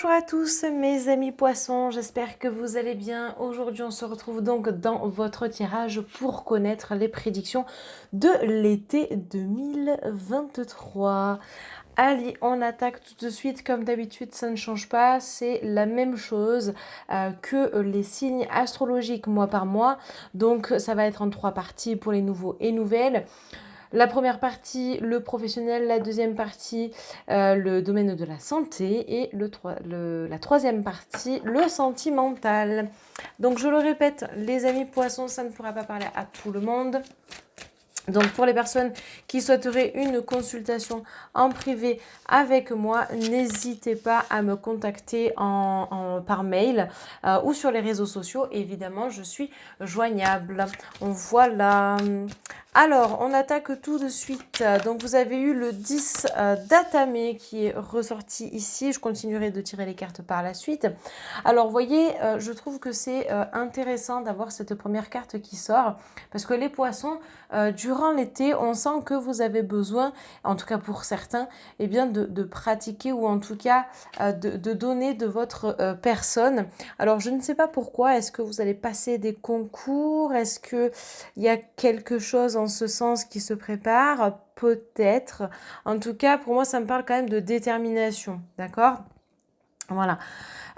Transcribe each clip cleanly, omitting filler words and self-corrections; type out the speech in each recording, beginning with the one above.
Bonjour à tous mes amis poissons, j'espère que vous allez bien. Aujourd'hui on se retrouve donc dans votre tirage pour connaître les prédictions de l'été 2023. Allez, on attaque tout de suite, comme d'habitude ça ne change pas, c'est la même chose que les signes astrologiques mois par mois. Donc ça va être en 3 parties pour les nouveaux et nouvelles. La première partie, le professionnel, la deuxième partie, le domaine de la santé et la troisième partie, le sentimental. Donc je le répète, les amis poissons, ça ne pourra pas parler à tout le monde. Donc pour les personnes qui souhaiteraient une consultation en privé avec moi, n'hésitez pas à me contacter par mail ou sur les réseaux sociaux. Évidemment, je suis joignable. Voilà. Alors, on attaque tout de suite. Donc vous avez eu le 10 d'Atame qui est ressorti ici. Je continuerai de tirer les cartes par la suite. Alors, vous voyez, je trouve que c'est intéressant d'avoir cette première carte qui sort parce que les poissons, durant l'été, on sent que vous avez besoin, en tout cas pour certains, eh bien de pratiquer ou en tout cas de donner de votre personne. Alors, je ne sais pas pourquoi. Est-ce que vous allez passer des concours? Est-ce qu'il y a quelque chose en ce sens qui se prépare? Peut-être. En tout cas, pour moi, ça me parle quand même de détermination. D'accord? Voilà.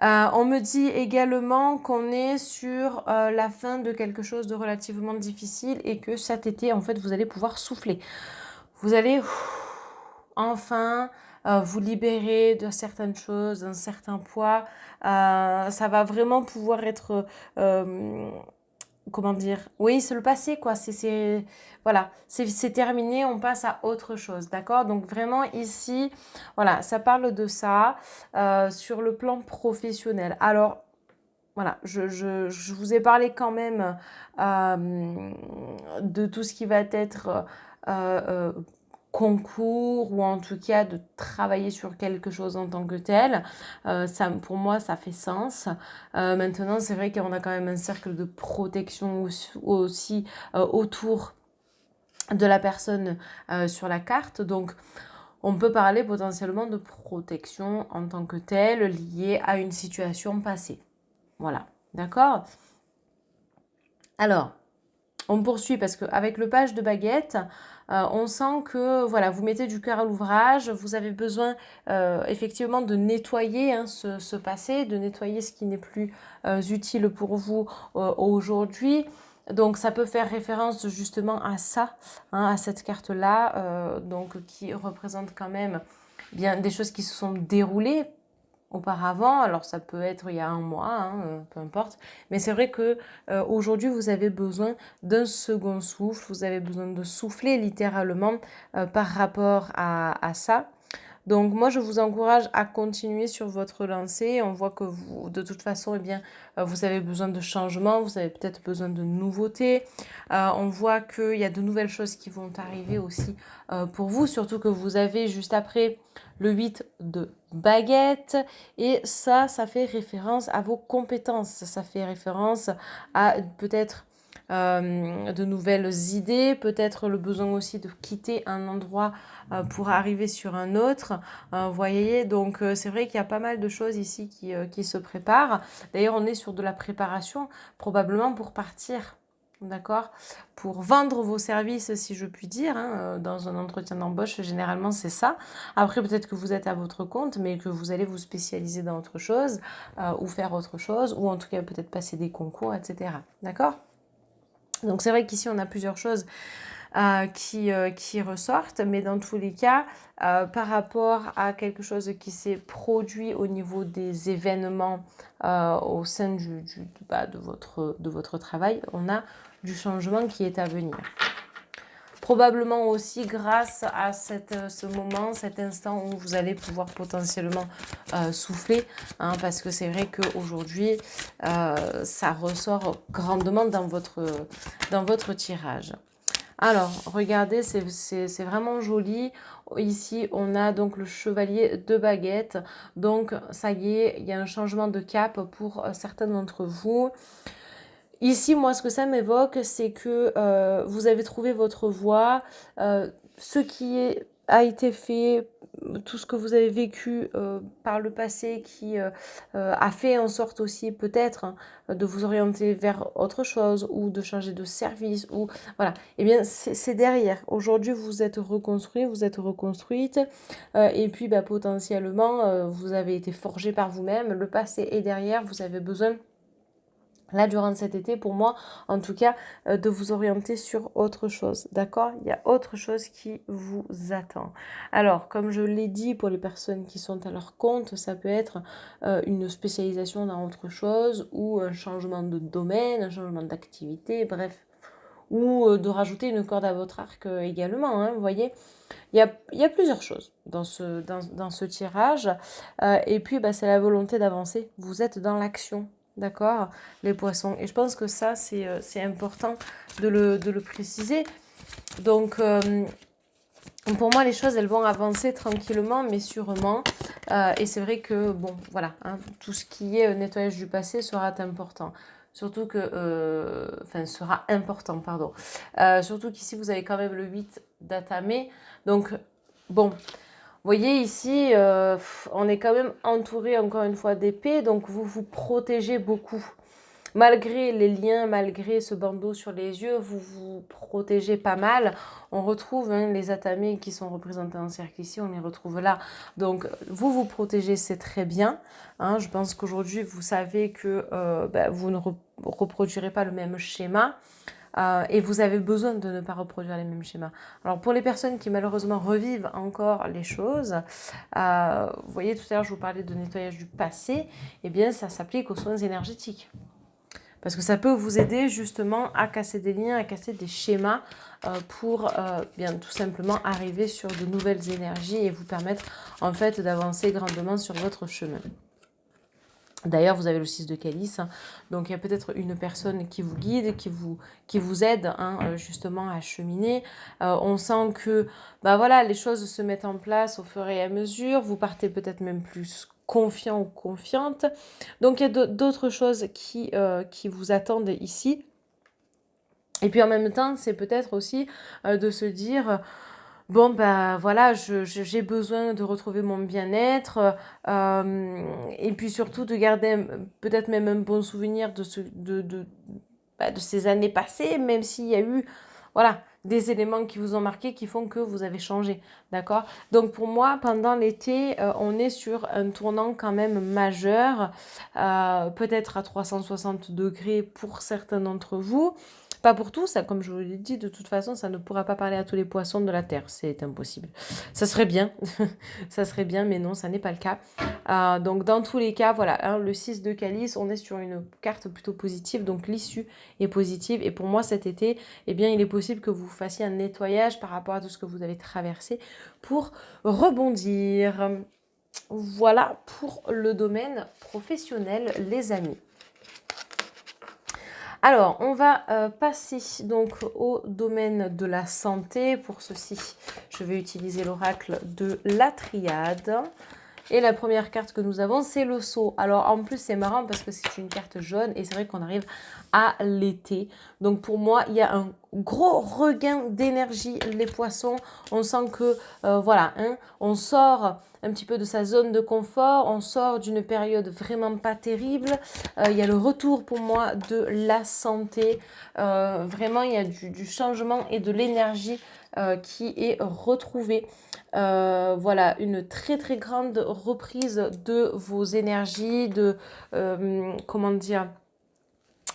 On me dit également qu'on est sur la fin de quelque chose de relativement difficile et que cet été, en fait, vous allez pouvoir souffler. Vous allez enfin vous libérer de certaines choses, d'un certain poids. Ça va vraiment pouvoir être... comment dire? Oui, c'est le passé, quoi. Voilà, c'est terminé, on passe à autre chose, d'accord? Donc vraiment ici, voilà, ça parle de ça sur le plan professionnel. Alors, voilà, je vous ai parlé quand même de tout ce qui va être euh, concours ou en tout cas de travailler sur quelque chose en tant que tel. Ça, pour moi, ça fait sens. Maintenant, c'est vrai qu'on a quand même un cercle de protection aussi autour de la personne sur la carte. Donc, on peut parler potentiellement de protection en tant que telle liée à une situation passée. Voilà, d'accord? Alors, on poursuit parce qu'avec le page de baguette, on sent que voilà, vous mettez du cœur à l'ouvrage, vous avez besoin effectivement de nettoyer ce passé, de nettoyer ce qui n'est plus utile pour vous aujourd'hui. Donc ça peut faire référence justement à ça, à cette carte-là, donc qui représente quand même bien des choses qui se sont déroulées auparavant. Alors ça peut être il y a un mois, peu importe. Mais c'est vrai que aujourd'hui vous avez besoin d'un second souffle, vous avez besoin de souffler littéralement par rapport à ça. Donc moi je vous encourage à continuer sur votre lancée. On voit que vous, de toute façon, eh bien, vous avez besoin de changements, vous avez peut-être besoin de nouveautés. On voit qu'il y a de nouvelles choses qui vont arriver aussi pour vous, surtout que vous avez juste après le 8 de baguette. Et ça fait référence à vos compétences. Ça fait référence à peut-être de nouvelles idées, peut-être le besoin aussi de quitter un endroit pour arriver sur un autre. Vous voyez, donc c'est vrai qu'il y a pas mal de choses ici qui se préparent. D'ailleurs, on est sur de la préparation, probablement pour partir. D'accord? Pour vendre vos services, si je puis dire, dans un entretien d'embauche, généralement c'est ça. Après, peut-être que vous êtes à votre compte, mais que vous allez vous spécialiser dans autre chose, ou faire autre chose, ou en tout cas peut-être passer des concours, etc. D'accord? Donc c'est vrai qu'ici on a plusieurs choses qui ressortent, mais dans tous les cas, par rapport à quelque chose qui s'est produit au niveau des événements au sein de votre travail, on a du changement qui est à venir. Probablement aussi grâce à ce moment, cet instant où vous allez pouvoir potentiellement souffler, parce que c'est vrai qu'aujourd'hui, ça ressort grandement dans votre tirage. Alors, regardez, c'est vraiment joli. Ici, on a donc le chevalier de baguette. Donc, ça y est, il y a un changement de cap pour certains d'entre vous. Ici, moi, ce que ça m'évoque, c'est que vous avez trouvé votre voie. Ce qui a été fait tout ce que vous avez vécu par le passé qui a fait en sorte aussi peut-être de vous orienter vers autre chose ou de changer de service ou voilà, eh bien c'est derrière. Aujourd'hui vous êtes reconstruit, vous êtes reconstruite et puis bah, potentiellement vous avez été forgé par vous-même, le passé est derrière, vous avez besoin là, durant cet été, pour moi, en tout cas, de vous orienter sur autre chose, d'accord? Il y a autre chose qui vous attend. Alors, comme je l'ai dit, pour les personnes qui sont à leur compte, ça peut être une spécialisation dans autre chose ou un changement de domaine, un changement d'activité, bref. Ou de rajouter une corde à votre arc également, hein, vous voyez? Il y a plusieurs choses dans ce tirage. Et puis, bah, c'est la volonté d'avancer. Vous êtes dans l'action, d'accord, les poissons. Et je pense que ça, c'est important de le préciser. Donc, pour moi, les choses, elles vont avancer tranquillement, mais sûrement. Et c'est vrai que, bon, voilà, hein, tout ce qui est nettoyage du passé sera important. Surtout que, enfin, sera important, pardon. Surtout qu'ici, vous avez quand même le 8 d'atamé. Donc, bon, vous voyez ici, on est quand même entouré, encore une fois, d'épées. Donc, vous vous protégez beaucoup. Malgré les liens, malgré ce bandeau sur les yeux, vous vous protégez pas mal. On retrouve les atamés qui sont représentés en cercle ici, on les retrouve là. Donc, vous vous protégez, c'est très bien. Hein. Je pense qu'aujourd'hui, vous savez que vous ne reproduirez pas le même schéma. Et vous avez besoin de ne pas reproduire les mêmes schémas. Alors, pour les personnes qui malheureusement revivent encore les choses, vous voyez, tout à l'heure, je vous parlais de nettoyage du passé, eh bien, ça s'applique aux soins énergétiques. Parce que ça peut vous aider justement à casser des liens, à casser des schémas pour bien tout simplement arriver sur de nouvelles énergies et vous permettre en fait d'avancer grandement sur votre chemin. D'ailleurs, vous avez le 6 de calice, hein, donc il y a peut-être une personne qui vous guide, qui vous aide hein, justement à cheminer. On sent que bah voilà, les choses se mettent en place au fur et à mesure, vous partez peut-être même plus confiant ou confiante. Donc il y a d'autres choses qui vous attendent ici. Et puis en même temps, c'est peut-être aussi de se dire... Bon, bah voilà, j'ai besoin de retrouver mon bien-être et puis surtout de garder peut-être même un bon souvenir de ces années passées, même s'il y a eu voilà, des éléments qui vous ont marqué, qui font que vous avez changé, d'accord? Donc pour moi, pendant l'été, on est sur un tournant quand même majeur, peut-être à 360 degrés pour certains d'entre vous. Pas pour tous, ça, comme je vous l'ai dit, de toute façon, ça ne pourra pas parler à tous les poissons de la Terre, c'est impossible. Ça serait bien, ça serait bien, mais non, ça n'est pas le cas. Donc dans tous les cas, voilà, hein, le 6 de calice, on est sur une carte plutôt positive, donc l'issue est positive. Et pour moi, cet été, eh bien, il est possible que vous fassiez un nettoyage par rapport à tout ce que vous avez traversé pour rebondir. Voilà pour le domaine professionnel, les amis. Alors, on va passer donc au domaine de la santé. Pour ceci, je vais utiliser l'oracle de la triade. Et la première carte que nous avons, c'est le sceau. Alors, en plus, c'est marrant parce que c'est une carte jaune et c'est vrai qu'on arrive à l'été. Donc, pour moi, il y a un gros regain d'énergie, les poissons. On sent que, voilà, hein, on sort un petit peu de sa zone de confort. On sort d'une période vraiment pas terrible. Il y a le retour, pour moi, de la santé. Vraiment, il y a du changement et de l'énergie qui est retrouvée. Voilà, une très très grande reprise de vos énergies, de comment dire,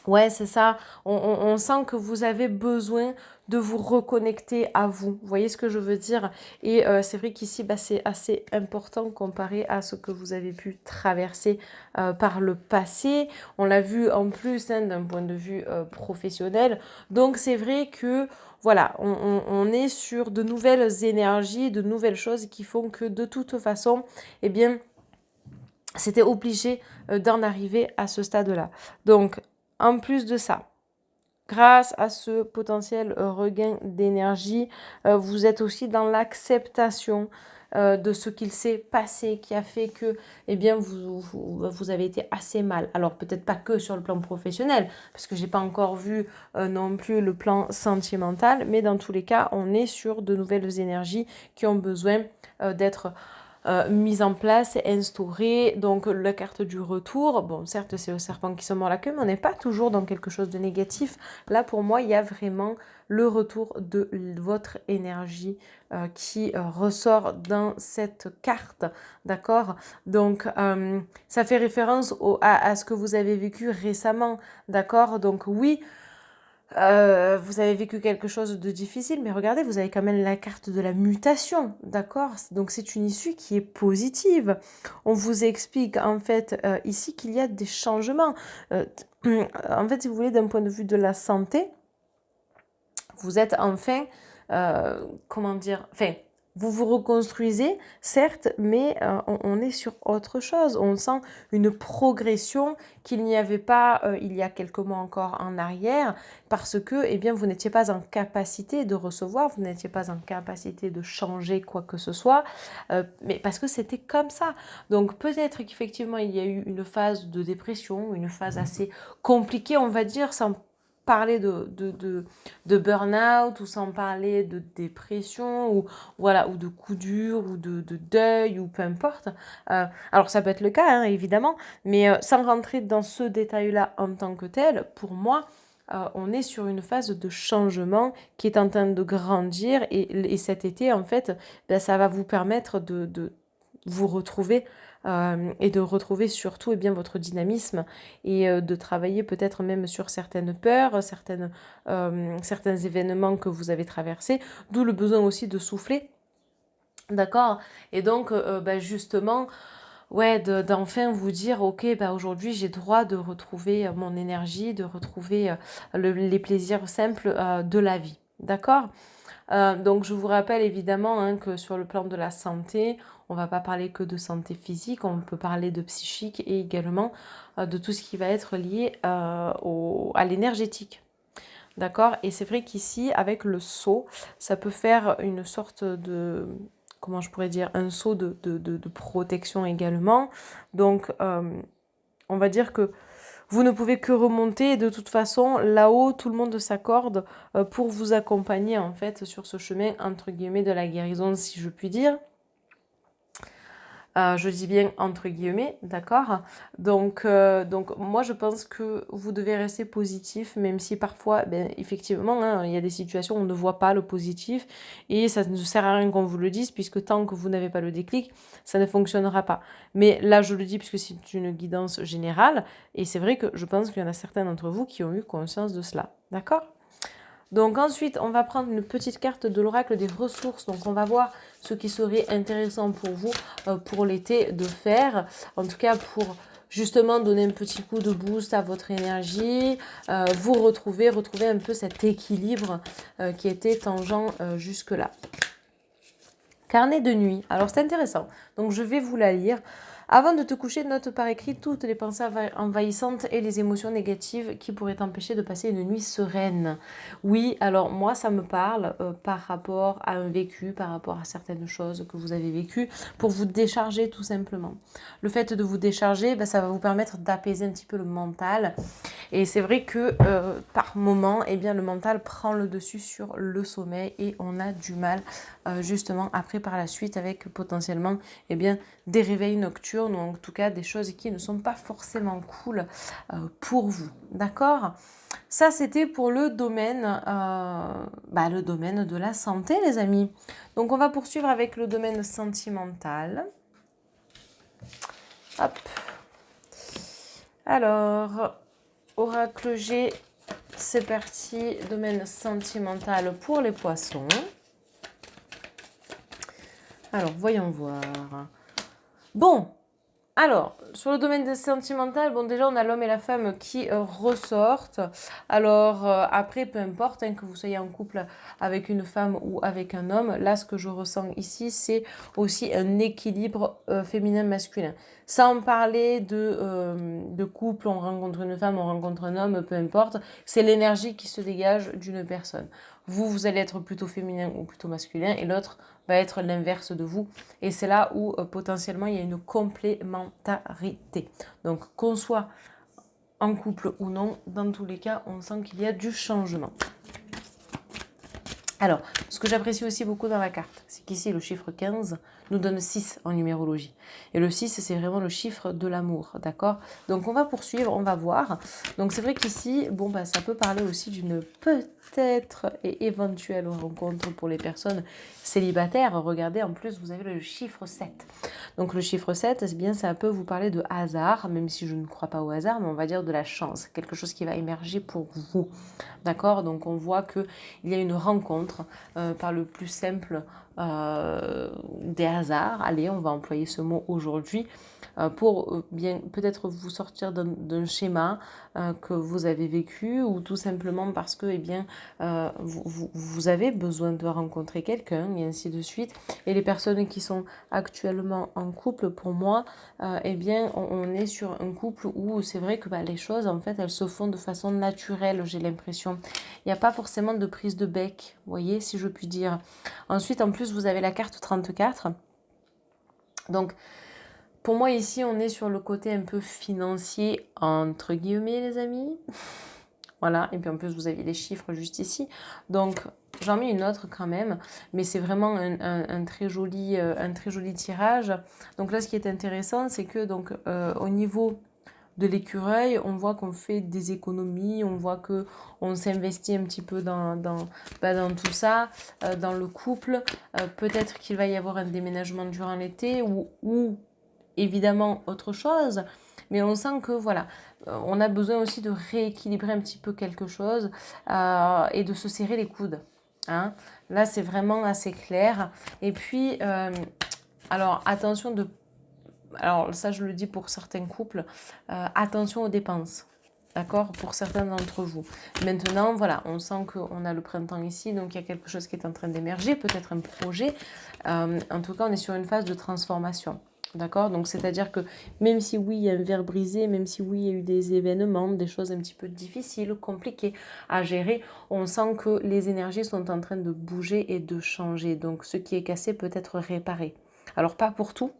ouais c'est ça, on sent que vous avez besoin de vous reconnecter à vous, vous voyez ce que je veux dire, et c'est vrai qu'ici bah, c'est assez important comparé à ce que vous avez pu traverser par le passé, on l'a vu en plus hein, d'un point de vue professionnel, donc c'est vrai que voilà, on est sur de nouvelles énergies, de nouvelles choses qui font que de toute façon, eh bien, c'était obligé d'en arriver à ce stade-là. Donc, en plus de ça, grâce à ce potentiel regain d'énergie, vous êtes aussi dans l'acceptation. de ce qu'il s'est passé qui a fait que, eh bien, vous avez été assez mal. Alors, peut-être pas que sur le plan professionnel, parce que j'ai pas encore vu non plus le plan sentimental, mais dans tous les cas, on est sur de nouvelles énergies qui ont besoin d'être mise en place, instaurée. Donc la carte du retour, bon certes c'est le serpent qui se mord la queue, mais on n'est pas toujours dans quelque chose de négatif. Là pour moi il y a vraiment le retour de votre énergie qui ressort dans cette carte, d'accord. Donc ça fait référence à ce que vous avez vécu récemment, d'accord. Donc oui, vous avez vécu quelque chose de difficile, mais regardez, vous avez quand même la carte de la mutation, d'accord? Donc c'est une issue qui est positive. On vous explique en fait ici qu'il y a des changements. En fait, si vous voulez, d'un point de vue de la santé, vous êtes enfin, comment dire, enfin, vous vous reconstruisez, certes, mais on est sur autre chose. On sent une progression qu'il n'y avait pas il y a quelques mois encore en arrière, parce que eh bien, vous n'étiez pas en capacité de recevoir, vous n'étiez pas en capacité de changer quoi que ce soit, mais parce que c'était comme ça. Donc peut-être qu'effectivement, il y a eu une phase de dépression, une phase assez compliquée, on va dire, sans parler de burn-out ou sans parler de dépression ou voilà ou de coup dur ou de deuil ou peu importe. Alors ça peut être le cas hein, évidemment, mais sans rentrer dans ce détail-là en tant que tel, pour moi, on est sur une phase de changement qui est en train de grandir et cet été en fait, ben, ça va vous permettre de vous retrouver et de retrouver surtout eh bien, votre dynamisme et de travailler peut-être même sur certaines peurs, certains événements que vous avez traversés, d'où le besoin aussi de souffler, d'accord. Et donc bah, justement, ouais, d'enfin vous dire, ok, bah, aujourd'hui j'ai droit de retrouver mon énergie, de retrouver les plaisirs simples de la vie, d'accord. Donc je vous rappelle évidemment hein, que sur le plan de la santé, on ne va pas parler que de santé physique, on peut parler de psychique et également de tout ce qui va être lié à l'énergétique. D'accord. Et c'est vrai qu'ici, avec le sceau, ça peut faire une sorte de, comment je pourrais dire, un sceau de protection également. Donc, on va dire que vous ne pouvez que remonter et de toute façon, là-haut, tout le monde s'accorde pour vous accompagner en fait sur ce chemin, entre guillemets, de la guérison, si je puis dire. Je dis bien entre guillemets, d'accord. Donc moi je pense que vous devez rester positif, même si parfois, ben, effectivement, hein, il y a des situations où on ne voit pas le positif et ça ne sert à rien qu'on vous le dise puisque tant que vous n'avez pas le déclic, ça ne fonctionnera pas. Mais là je le dis puisque c'est une guidance générale et c'est vrai que je pense qu'il y en a certains d'entre vous qui ont eu conscience de cela, d'accord. Donc ensuite, on va prendre une petite carte de l'oracle des ressources. Donc on va voir ce qui serait intéressant pour vous pour l'été de faire. En tout cas pour justement donner un petit coup de boost à votre énergie, vous retrouver un peu cet équilibre qui était tangent jusque-là. Carnet de nuit. Alors c'est intéressant. Donc je vais vous la lire. Avant de te coucher, note par écrit toutes les pensées envahissantes et les émotions négatives qui pourraient t'empêcher de passer une nuit sereine. Oui, alors moi ça me parle par rapport à un vécu, par rapport à certaines choses que vous avez vécues, pour vous décharger tout simplement. Le fait de vous décharger, ben, ça va vous permettre d'apaiser un petit peu le mental. Et c'est vrai que par moment, eh bien, le mental prend le dessus sur le sommeil et on a du mal justement après par la suite avec potentiellement eh bien, des réveils nocturnes ou en tout cas des choses qui ne sont pas forcément cool pour vous. D'accord ? Ça, c'était pour le domaine de la santé, les amis. Donc, on va poursuivre avec le domaine sentimental. Hop. Alors, oracle G, c'est parti. Domaine sentimental pour les poissons. Alors, voyons voir. Bon, alors, sur le domaine sentimental, bon, déjà, on a l'homme et la femme qui ressortent. Alors, après, peu importe hein, que vous soyez en couple avec une femme ou avec un homme, là, ce que je ressens ici, c'est aussi un équilibre féminin-masculin. Sans parler de couple, on rencontre une femme, on rencontre un homme, peu importe, c'est l'énergie qui se dégage d'une personne. vous allez être plutôt féminin ou plutôt masculin, et l'autre va être l'inverse de vous. Et c'est là où potentiellement il y a une complémentarité. Donc qu'on soit en couple ou non, dans tous les cas, on sent qu'il y a du changement. Alors, ce que j'apprécie aussi beaucoup dans la carte, c'est qu'ici, le chiffre 15 nous donne 6 en numérologie. Et le 6, c'est vraiment le chiffre de l'amour, d'accord? Donc, on va poursuivre, on va voir. Donc, c'est vrai qu'ici, bon, bah, ça peut parler aussi d'une peut-être et éventuelle rencontre pour les personnes célibataires. Regardez, en plus, vous avez le chiffre 7. Donc, le chiffre 7, c'est bien, ça peut vous parler de hasard, même si je ne crois pas au hasard, mais on va dire de la chance, quelque chose qui va émerger pour vous. D'accord? Donc on voit qu'il y a une rencontre par le plus simple des hasards. Allez, on va employer ce mot aujourd'hui pour bien peut-être vous sortir d'un schéma que vous avez vécu, ou tout simplement parce que eh bien, vous avez besoin de rencontrer quelqu'un, et ainsi de suite. Et les personnes qui sont actuellement en couple, pour moi, eh bien, on est sur un couple où c'est vrai que les choses, en fait, elles se font de façon naturelle, j'ai l'impression. Il n'y a pas forcément de prise de bec, vous voyez, si je puis dire. Ensuite, en plus, vous avez la carte 34. Donc, pour moi, ici, on est sur le côté un peu financier, entre guillemets, les amis. Voilà, et puis en plus, vous avez les chiffres juste ici. Donc, j'en mets une autre quand même, mais c'est vraiment un très joli tirage. Donc là, ce qui est intéressant, c'est que donc, au niveau de l'écureuil, on voit qu'on fait des économies, on voit que on s'investit un petit peu dans tout ça, dans le couple. Peut-être qu'il va y avoir un déménagement durant l'été ou évidemment autre chose, mais on sent que voilà, on a besoin aussi de rééquilibrer un petit peu quelque chose et de se serrer les coudes. Hein. Là, c'est vraiment assez clair. Et puis, alors attention de... Alors ça, je le dis pour certains couples, attention aux dépenses. D'accord? Pour certains d'entre vous. Maintenant, voilà, on sent qu'on a le printemps ici, donc il y a quelque chose qui est en train d'émerger, peut-être un projet. En tout cas, on est sur une phase de transformation. D'accord? Donc, c'est-à-dire que même si oui, il y a un verre brisé, même si oui, il y a eu des événements, des choses un petit peu difficiles, compliquées à gérer, on sent que les énergies sont en train de bouger et de changer. Donc, ce qui est cassé peut être réparé. Alors, pas pour tout.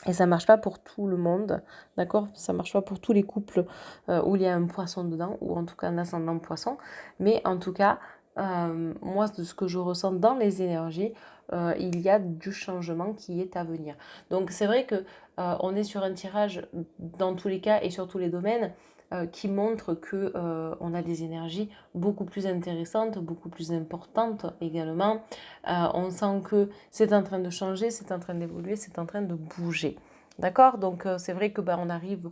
Et ça marche pas pour tout le monde, d'accord? Ça marche pas pour tous les couples où il y a un poisson dedans, ou en tout cas un ascendant poisson. Mais en tout cas, moi, de ce que je ressens dans les énergies, il y a du changement qui est à venir. Donc c'est vrai que on est sur un tirage dans tous les cas et sur tous les domaines qui montre que on a des énergies beaucoup plus intéressantes, beaucoup plus importantes également. On sent que c'est en train de changer, c'est en train d'évoluer, c'est en train de bouger. D'accord? Donc c'est vrai que on arrive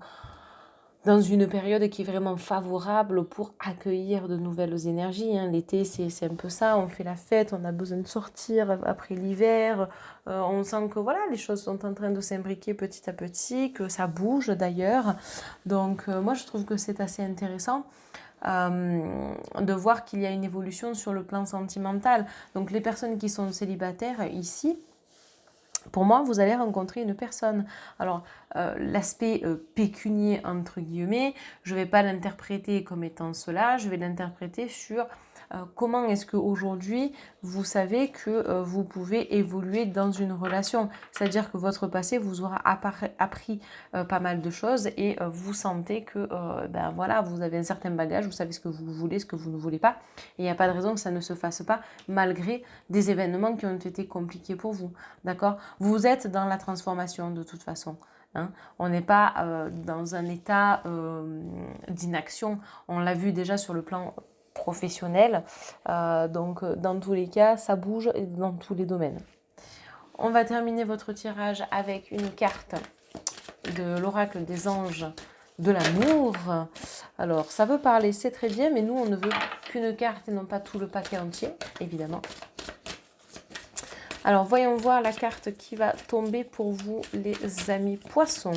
dans une période qui est vraiment favorable pour accueillir de nouvelles énergies. Hein. L'été, c'est un peu ça, on fait la fête, on a besoin de sortir après l'hiver. On sent que voilà, les choses sont en train de s'imbriquer petit à petit, que ça bouge d'ailleurs. Donc moi, je trouve que c'est assez intéressant. De voir qu'il y a une évolution sur le plan sentimental. Donc les personnes qui sont célibataires ici, pour moi, vous allez rencontrer une personne. Alors, l'aspect pécunier, entre guillemets, je ne vais pas l'interpréter comme étant cela, je vais l'interpréter sur comment est-ce qu'aujourd'hui, vous savez que vous pouvez évoluer dans une relation. C'est-à-dire que votre passé vous aura appris pas mal de choses et vous sentez que voilà, vous avez un certain bagage, vous savez ce que vous voulez, ce que vous ne voulez pas. Et il n'y a pas de raison que ça ne se fasse pas malgré des événements qui ont été compliqués pour vous. D'accord? Vous êtes dans la transformation de toute façon. Hein. On n'est pas dans un état d'inaction. On l'a vu déjà sur le plan professionnel. Donc, dans tous les cas, ça bouge dans tous les domaines. On va terminer votre tirage avec une carte de l'oracle des anges de l'amour. Alors, ça veut parler, c'est très bien, mais nous, on ne veut qu'une carte et non pas tout le paquet entier, évidemment. Alors, voyons voir la carte qui va tomber pour vous, les amis poissons.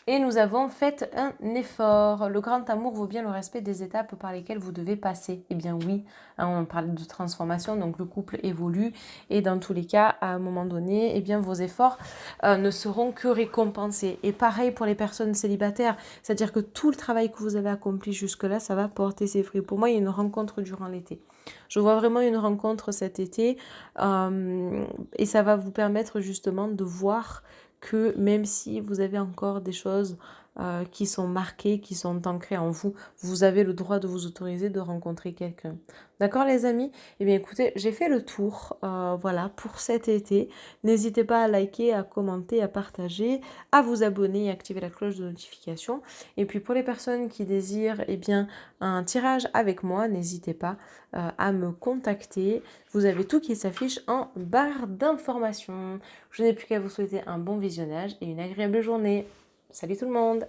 Et nous avons fait un effort. Le grand amour vaut bien le respect des étapes par lesquelles vous devez passer. Eh bien oui, hein, on parle de transformation, donc le couple évolue. Et dans tous les cas, à un moment donné, eh bien vos efforts ne seront que récompensés. Et pareil pour les personnes célibataires, c'est-à-dire que tout le travail que vous avez accompli jusque-là, ça va porter ses fruits. Pour moi, il y a une rencontre durant l'été. Je vois vraiment une rencontre cet été et ça va vous permettre justement de voir que même si vous avez encore des choses qui sont marquées, qui sont ancrées en vous, vous avez le droit de vous autoriser de rencontrer quelqu'un. D'accord les amis? Eh bien écoutez, j'ai fait le tour voilà, pour cet été. N'hésitez pas à liker, à commenter, à partager, à vous abonner et activer la cloche de notification. Et puis pour les personnes qui désirent eh bien, un tirage avec moi, n'hésitez pas à me contacter. Vous avez tout qui s'affiche en barre d'informations. Je n'ai plus qu'à vous souhaiter un bon visionnage et une agréable journée. Salut tout le monde!